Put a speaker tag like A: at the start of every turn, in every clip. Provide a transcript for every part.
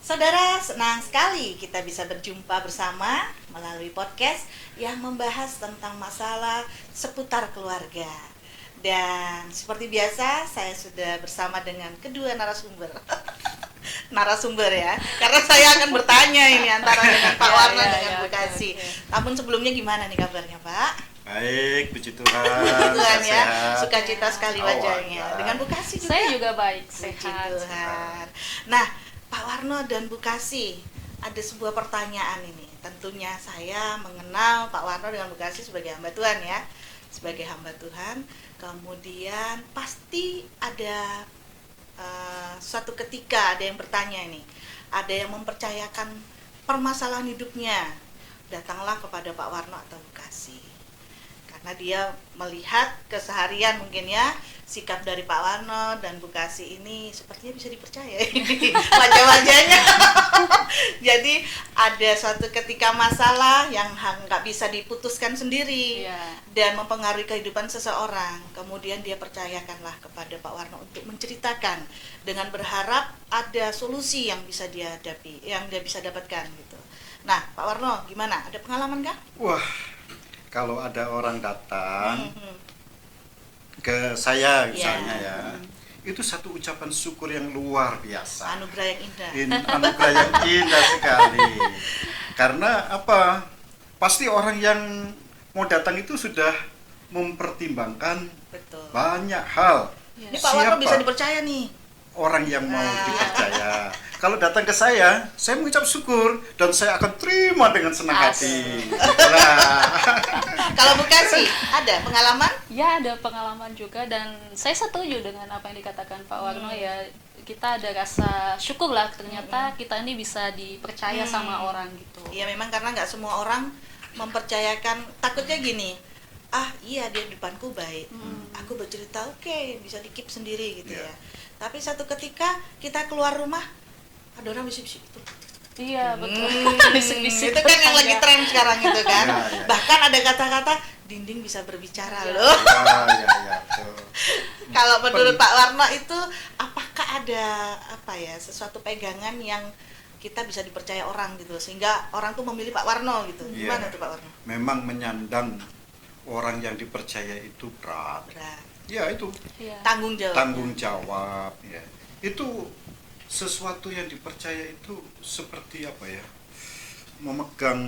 A: Saudara, senang sekali kita bisa berjumpa bersama melalui podcast yang membahas tentang masalah seputar keluarga. Dan seperti biasa, saya sudah bersama dengan kedua narasumber. Narasumber ya, karena saya akan bertanya ini antara dengan Pak Warno dengan Bu Kasih. Namun sebelumnya gimana nih kabarnya, Pak?
B: Baik, puji Tuhan.
A: Puji Tuhan ya,
B: sehat.
A: sukacita sekali wajahnya. Dengan Bu Kasih juga.
C: Saya juga baik,
A: Puji
C: sehat.
A: Tuhan. Nah, Pak Warno dan Bu Kasih, ada sebuah pertanyaan ini. Tentunya saya mengenal Pak Warno dengan Bu Kasih sebagai hamba Tuhan ya, sebagai hamba Tuhan. Kemudian pasti ada suatu ketika ada yang bertanya ini, ada yang mempercayakan permasalahan hidupnya, datanglah kepada Pak Warno atau Bu Kasih. Karena dia melihat keseharian mungkin ya, sikap dari Pak Warno dan Bu Kasih ini sepertinya bisa dipercaya ini wajah-wajahnya. Jadi ada suatu ketika masalah yang nggak bisa diputuskan sendiri dan mempengaruhi kehidupan seseorang. Kemudian dia percayakanlah kepada Pak Warno untuk menceritakan dengan berharap ada solusi yang bisa dia hadapi, yang dia bisa dapatkan gitu. Nah, Pak Warno gimana? Ada pengalaman kah?
B: Wah, kalau ada orang datang ke saya misalnya ya, itu satu ucapan syukur yang luar biasa.
A: Anugerah yang indah.
B: Anugerah yang indah sekali. Karena apa? Pasti orang yang mau datang itu sudah mempertimbangkan
A: Betul.
B: banyak hal.
A: Ini Pak Warno bisa dipercaya nih.
B: Orang yang mau dipercaya. Kalau datang ke saya mengucap syukur dan saya akan terima dengan senang hati. Nah.
A: Kalau Bu Kasih, ada pengalaman?
C: Ya, ada pengalaman juga dan saya setuju dengan apa yang dikatakan Pak Warno ya. Kita ada rasa syukur lah ternyata kita ini bisa dipercaya sama orang gitu.
A: Iya, memang karena nggak semua orang mempercayakan. Takutnya gini, iya dia di depanku baik, aku bercerita oke, bisa di-keep sendiri gitu ya. Tapi satu ketika kita keluar rumah, ada orang bisik-bisik itu.
C: Iya, betul. Bisik-bisik
A: Itu kan yang lagi tren sekarang itu kan.
B: Ya.
A: Bahkan ada kata-kata dinding bisa berbicara loh.
B: Ya, betul.
A: Kalau menurut Pak Warno itu apakah ada sesuatu pegangan yang kita bisa dipercaya orang gitu sehingga orang tuh memilih Pak Warno gitu. Gimana tuh Pak Warno?
B: Memang menyandang orang yang dipercaya itu berat. Ya itu.
A: Tanggung jawab.
B: Tanggung jawab ya. Itu sesuatu yang dipercaya itu seperti apa ya? Memegang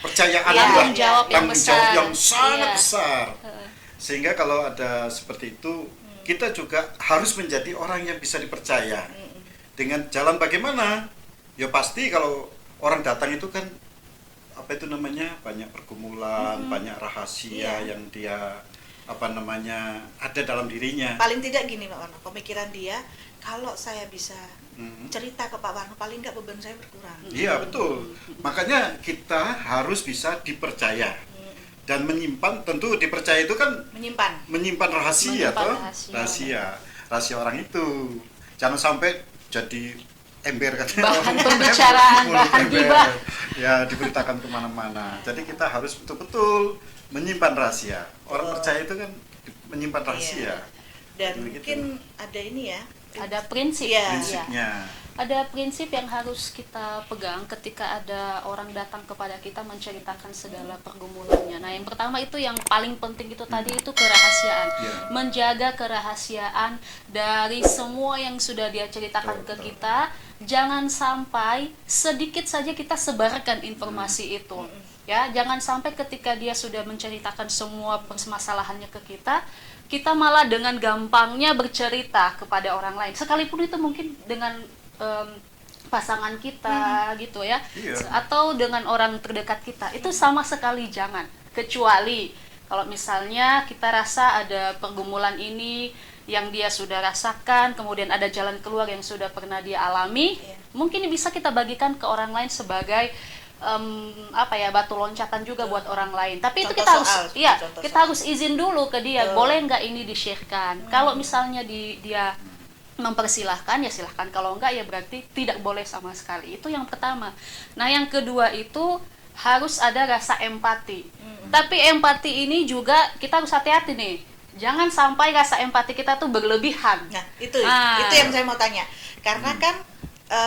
B: percayaan
C: tanggung jawab yang besar.
B: Yang sangat besar. Sehingga kalau ada seperti itu, kita juga harus menjadi orang yang bisa dipercaya. Dengan jalan bagaimana? Ya pasti kalau orang datang itu kan banyak pergumulan, banyak rahasia yang dia ada dalam dirinya.
A: Paling tidak gini Pak Warno, pemikiran dia, kalau saya bisa cerita ke Pak Warno, paling nggak beban saya berkurang.
B: Iya betul. Makanya kita harus bisa dipercaya dan menyimpan. Tentu dipercaya itu kan menyimpan rahasia, rahasia orang itu. Jangan sampai jadi ember katanya.
C: Bahan pembicaraan, bahan gibah.
B: Ya diberitakan kemana-mana. Jadi kita harus betul-betul menyimpan rahasia. Orang percaya itu kan menyimpan rahasia.
A: Dan mungkin ada ini ya.
C: Ada prinsip.
B: Prinsipnya.
C: Ada prinsip yang harus kita pegang ketika ada orang datang kepada kita menceritakan segala pergumulannya. Nah, yang pertama itu yang paling penting itu tadi itu kerahasiaan. Menjaga kerahasiaan dari semua yang sudah dia ceritakan ke kita. Jangan sampai sedikit saja kita sebarkan informasi itu. Ya, jangan sampai ketika dia sudah menceritakan semua permasalahannya ke kita malah dengan gampangnya bercerita kepada orang lain. Sekalipun itu mungkin dengan pasangan kita gitu ya, atau dengan orang terdekat kita, itu sama sekali jangan. Kecuali kalau misalnya kita rasa ada pergumulan ini yang dia sudah rasakan, kemudian ada jalan keluar yang sudah pernah dia alami, mungkin bisa kita bagikan ke orang lain sebagai batu loncatan juga buat orang lain. Tapi itu kita harus izin dulu ke dia, boleh nggak ini di-share-kan. Kalau misalnya dia mempersilahkan ya silahkan, kalau enggak ya berarti tidak boleh sama sekali. Itu yang pertama. Nah, yang kedua itu harus ada rasa empati. Tapi empati ini juga kita harus hati-hati nih. jangan sampai rasa empati kita tuh berlebihan.
A: Nah, itu yang saya mau tanya. Karena kan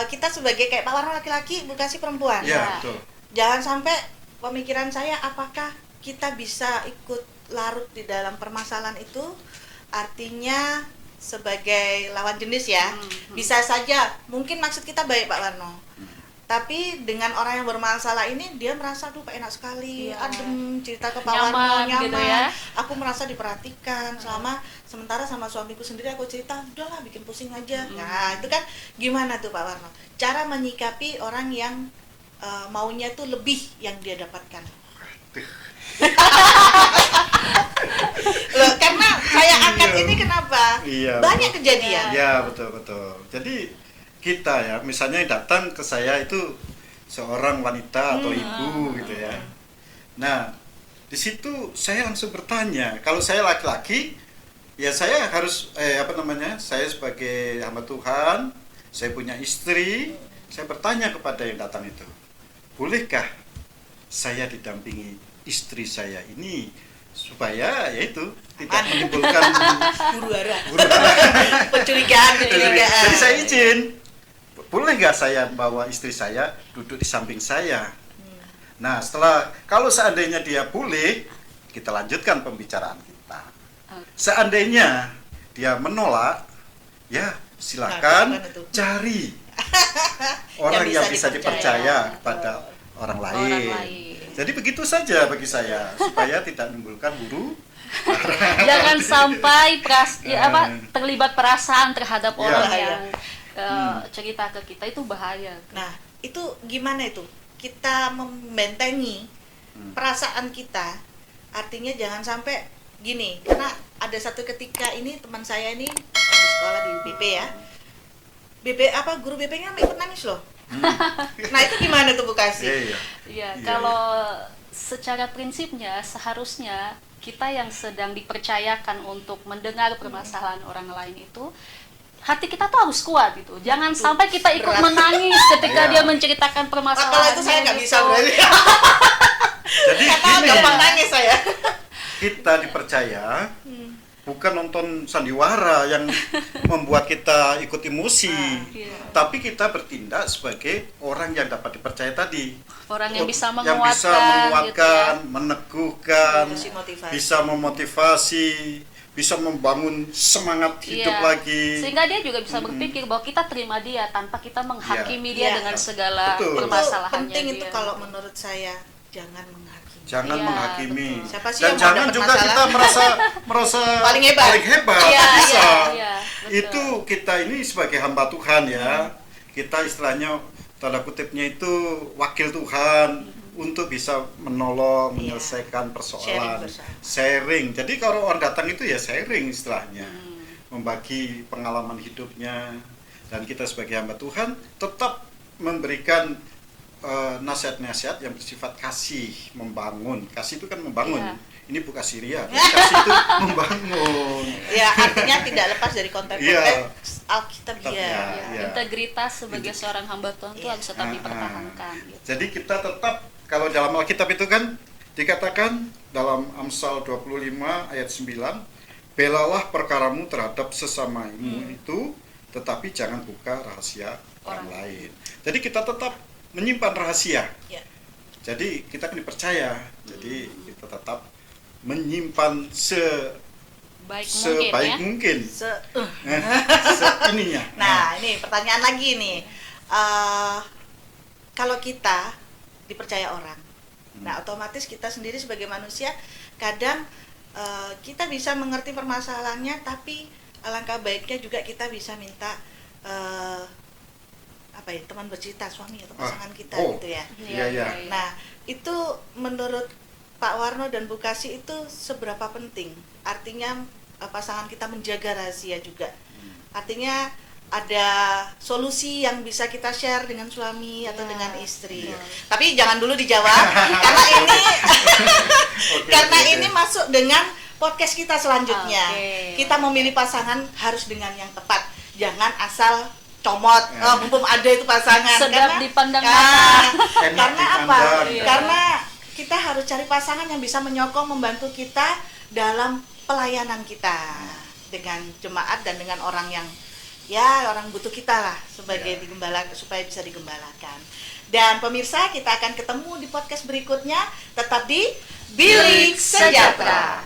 A: kita sebagai kayak Pak Warno laki-laki, Bu Kasih perempuan.
B: Ya, betul.
A: Jangan sampai pemikiran saya, apakah kita bisa ikut larut di dalam permasalahan itu, artinya sebagai lawan jenis ya. Bisa saja, mungkin maksud kita baik Pak Warno, tapi dengan orang yang bermasalah ini dia merasa tuh enak sekali, adem, cerita ke Pak Warno nyaman gitu ya. Aku merasa diperhatikan sementara sama suamiku sendiri aku cerita udahlah bikin pusing aja. Nah itu kan gimana tuh Pak Warno cara menyikapi orang yang maunya tuh lebih yang dia dapatkan? Loh, karena saya angkat ini kenapa? Banyak kejadian.
B: Ya, betul. Jadi kita ya, misalnya yang datang ke saya itu seorang wanita atau ibu gitu ya. Nah, di situ saya langsung bertanya, kalau saya laki-laki, ya saya harus saya sebagai hamba Tuhan, saya punya istri, saya bertanya kepada yang datang itu, bolehkah saya didampingi istri saya ini supaya yaitu tidak menimbulkan
A: huru-hara, pencurigaan.
B: Jadi saya izin, boleh nggak saya bawa istri saya duduk di samping saya? Nah, kalau seandainya dia boleh, kita lanjutkan pembicaraan kita. Seandainya dia menolak, ya silakan cari orang yang bisa dipercaya kepada orang lain. Jadi begitu saja bagi saya, supaya tidak menimbulkan huru.
C: Jangan sampai terlibat perasaan terhadap orang yang cerita ke kita, itu bahaya.
A: Nah, itu gimana itu? Kita membentengi perasaan kita, artinya jangan sampai gini, karena ada satu ketika ini teman saya ini di sekolah di BP ya, guru BP-nya ikut nangis loh. Nah itu gimana tuh Bu Kasih?
C: Iya, kalau secara prinsipnya seharusnya kita yang sedang dipercayakan untuk mendengar permasalahan orang lain itu, hati kita tuh harus kuat gitu. Jangan sampai kita ikut menangis ketika dia menceritakan permasalahan.
A: Kalau itu saya nggak bisa berarti.
B: Jadi
A: gampang nangis saya.
B: Kita dipercaya bukan nonton sandiwara yang membuat kita ikut emosi, tapi kita bertindak sebagai orang yang dapat dipercaya tadi.
C: Orang yang bisa
B: menguatkan,
C: gitu ya.
B: meneguhkan, bisa memotivasi, bisa membangun semangat hidup lagi.
C: Sehingga dia juga bisa berpikir bahwa kita terima dia tanpa kita menghakimi dia dengan segala permasalahannya.
A: Penting itu kalau menurut saya, jangan menghakimi.
B: Jangan menghakimi.
A: Dan
B: jangan juga kita merasa paling hebat. Bisa. Itu kita ini sebagai hamba Tuhan ya. Kita istilahnya tanda kutipnya itu wakil Tuhan untuk bisa menolong, menyelesaikan persoalan, sharing. Jadi kalau orang datang itu ya sharing istilahnya, membagi pengalaman hidupnya, dan kita sebagai hamba Tuhan tetap memberikan nasihat-nasihat yang bersifat kasih, membangun. Kasih itu kan membangun. Ini bukan kasih ria, kasih itu membangun.
A: Ya, artinya tidak lepas dari konteks Alkitab
C: Integritas sebagai seorang hamba Tuhan itu harus tetap dipertahankan. Gitu.
B: Jadi kita tetap, kalau dalam Alkitab itu kan dikatakan dalam Amsal 25 ayat 9, belalah perkaramu terhadap sesamamu itu, tetapi jangan buka rahasia orang lain. Jadi kita tetap menyimpan rahasia. Jadi kita kan dipercaya. Jadi kita tetap menyimpan sebaik mungkin. Ininya.
A: Nah, ini pertanyaan lagi nih. Kalau kita dipercaya orang, nah otomatis kita sendiri sebagai manusia kadang kita bisa mengerti permasalahannya, tapi alangkah baiknya juga kita bisa minta teman bercerita, suami atau pasangan kita gitu ya. Nah, itu menurut Pak Warno dan Bu Kasih itu seberapa penting? Artinya pasangan kita menjaga rahasia juga. Artinya ada solusi yang bisa kita share dengan suami atau dengan istri. Tapi jangan dulu dijawab karena ini ini masuk dengan podcast kita selanjutnya. Kita memilih pasangan harus dengan yang tepat. Jangan asal comot, mumpung ada itu pasangan.
C: Sedap dipandang mata.
A: Karena apa? Karena kita harus cari pasangan yang bisa menyokong, membantu kita dalam pelayanan kita dengan jemaat dan dengan orang yang orang butuh kita lah sebagai digembala, supaya bisa digembalakan. Dan pemirsa, kita akan ketemu di podcast berikutnya, tetap di Bilik Sejahtera.